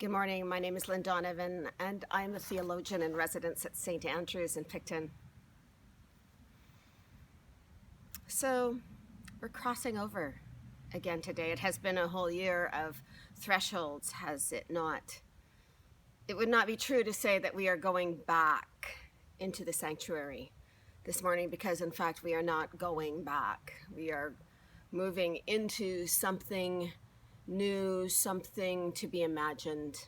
Good morning. My name is Lynn Donovan, and I'm a theologian in residence at St. Andrew's in Picton. So, we're crossing over again today. It has been a whole year of thresholds, has it not? It would not be true to say that we are going back into the sanctuary this morning because, in fact, we are not going back. We are moving into something new, something to be imagined.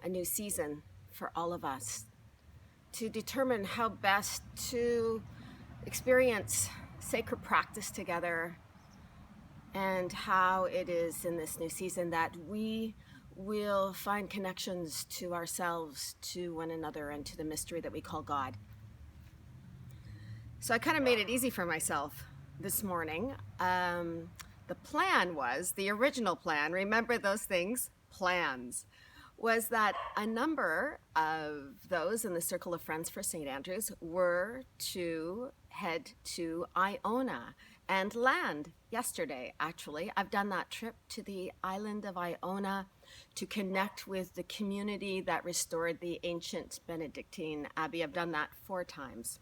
A new season for all of us to determine how best to experience sacred practice together, and how it is in this new season that we will find connections to ourselves, to one another, and to the mystery that we call God. So I kind of made it easy for myself this morning. The plan was, the original plan, remember those things? Plans. Was that a number of those in the Circle of Friends for St. Andrews were to head to Iona and land yesterday, actually. I've done that trip to the island of Iona to connect with the community that restored the ancient Benedictine Abbey. I've done that 4 times.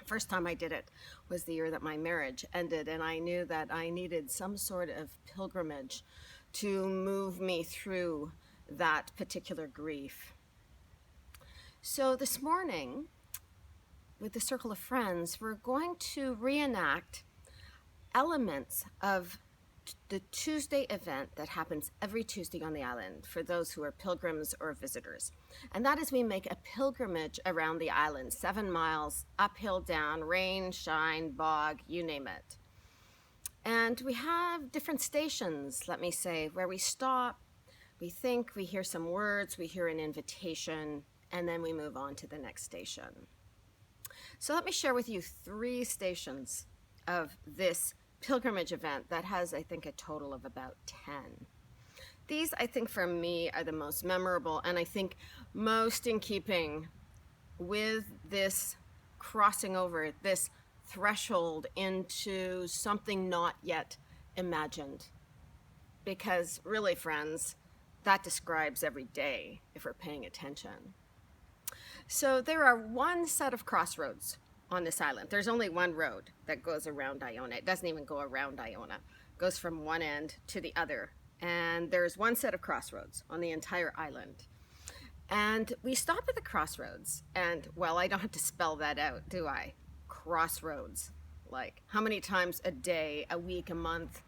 First time I did it was the year that my marriage ended, and I knew that I needed some sort of pilgrimage to move me through that particular grief. So this morning, with the Circle of Friends, we're going to reenact elements of the Tuesday event that happens every Tuesday on the island for those who are pilgrims or visitors. And that is, we make a pilgrimage around the island, 7 miles, uphill, down, rain, shine, bog, you name it. And we have different stations, let me say, where we stop, we think, we hear some words, we hear an invitation, and then we move on to the next station. So let me share with you 3 stations of this pilgrimage event that has, I think, a total of about 10. These, I think, for me, are the most memorable, and I think most in keeping with this crossing over, this threshold into something not yet imagined. Because really, friends, that describes every day if we're paying attention. So there are one set of crossroads on this island. There's only one road that goes around Iona. It doesn't even go around Iona. It goes from one end to the other. And there's one set of crossroads on the entire island. And we stop at the crossroads. And, well, I don't have to spell that out, do I? Crossroads. Like, how many times a day, a week, a month,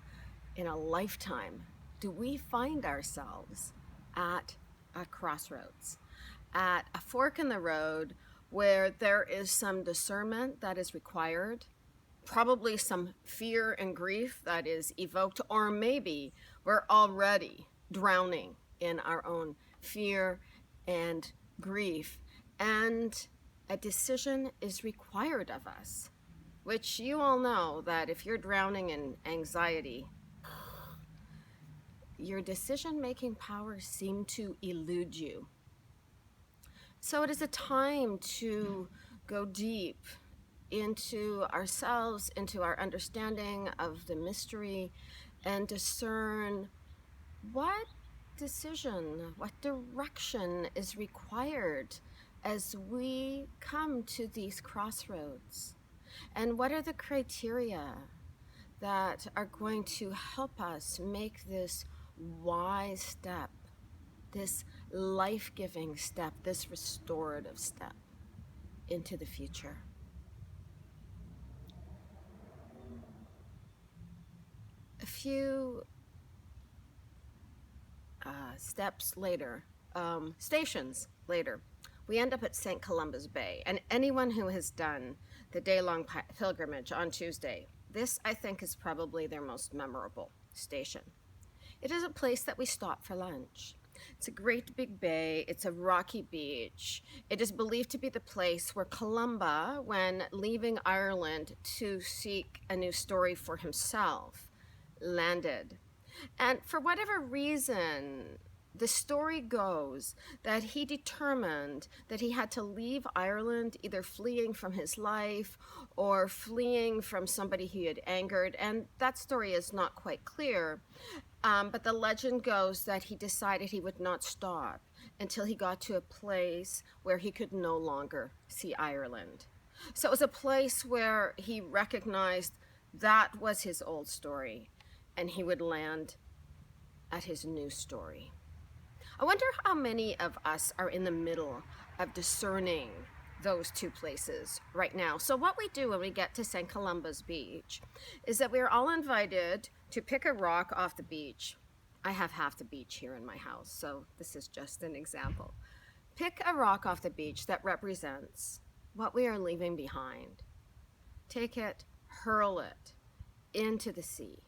in a lifetime do we find ourselves at a crossroads, at a fork in the road where there is some discernment that is required, probably some fear and grief that is evoked, or maybe we're already drowning in our own fear and grief, and a decision is required of us, which you all know that if you're drowning in anxiety, your decision-making powers seem to elude you. So it is a time to go deep into ourselves, into our understanding of the mystery, and discern what decision, what direction is required as we come to these crossroads. And what are the criteria that are going to help us make this wise step, this life-giving step, this restorative step into the future. A few steps later, stations later, we end up at St. Columba's Bay. And anyone who has done the day-long pilgrimage on Tuesday, this, I think, is probably their most memorable station. It is a place that we stop for lunch. It's a great big bay. It's a rocky beach. It is believed to be the place where Columba, when leaving Ireland to seek a new story for himself, landed. And for whatever reason, the story goes that he determined that he had to leave Ireland, either fleeing from his life or fleeing from somebody he had angered, and that story is not quite clear. But the legend goes that he decided he would not stop until he got to a place where he could no longer see Ireland. So it was a place where he recognized that was his old story, and he would land at his new story. I wonder how many of us are in the middle of discerning those two places right now. So what we do when we get to St. Columba's Beach is that we're all invited to pick a rock off the beach. I have half the beach here in my house, so this is just an example. Pick a rock off the beach that represents what we are leaving behind. Take it, hurl it into the sea.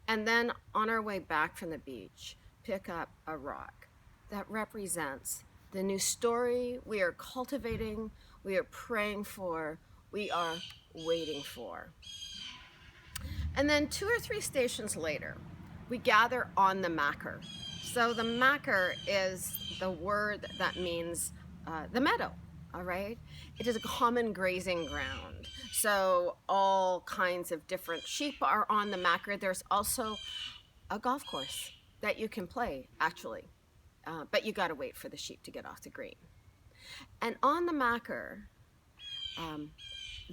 And then on our way back from the beach, pick up a rock that represents the new story we are cultivating, we are praying for, we are waiting for. And then 2 or 3 stations later, we gather on the macker. So the macker is the word that means the meadow, all right? It is a common grazing ground. So all kinds of different sheep are on the macker. There's also a golf course that you can play, actually. But you got to wait for the sheep to get off the green. And on the macker,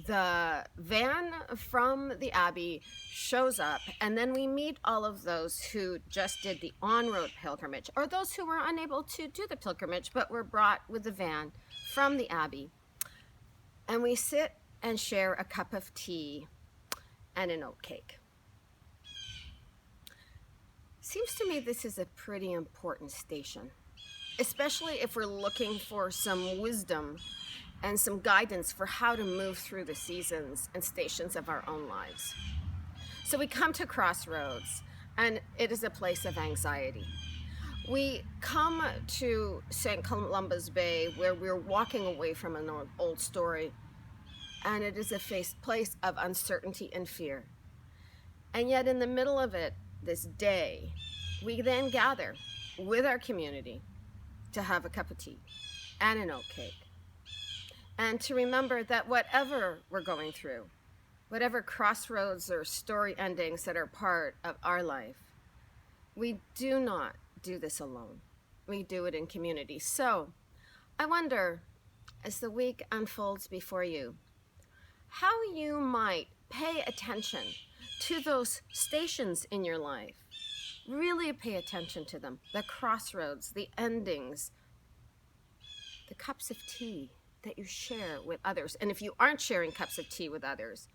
the van from the Abbey shows up, and then we meet all of those who just did the on-road pilgrimage, or those who were unable to do the pilgrimage but were brought with the van from the Abbey. And we sit and share a cup of tea and an oat cake. Seems to me this is a pretty important station, especially if we're looking for some wisdom and some guidance for how to move through the seasons and stations of our own lives. So we come to Crossroads, and it is a place of anxiety. We come to St. Columba's Bay, where we're walking away from an old story, and it is a place of uncertainty and fear. And yet in the middle of it, this day, we then gather with our community to have a cup of tea and an oat cake. And to remember that whatever we're going through, whatever crossroads or story endings that are part of our life, we do not do this alone. We do it in community. So I wonder, as the week unfolds before you, how you might pay attention to those stations in your life. Really pay attention to them, the crossroads, the endings, the cups of tea that you share with others. And if you aren't sharing cups of tea with others,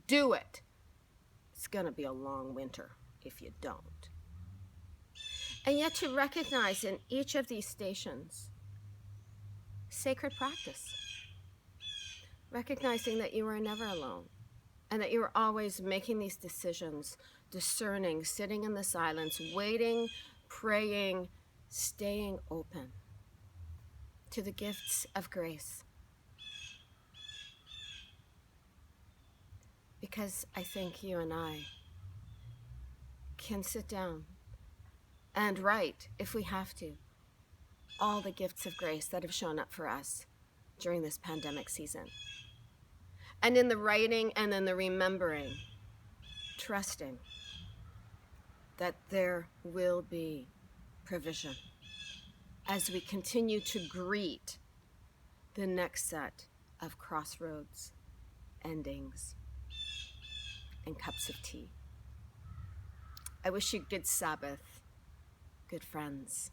do it. It's going to be a long winter if you don't. And yet to recognize in each of these stations sacred practice, recognizing that you are never alone and that you are always making these decisions, discerning, sitting in the silence, waiting, praying, staying open to the gifts of grace. Because I think you and I can sit down and write, if we have to, all the gifts of grace that have shown up for us during this pandemic season. And in the writing and in the remembering, trusting that there will be provision as we continue to greet the next set of crossroads, endings, and cups of tea. I wish you good Sabbath, good friends.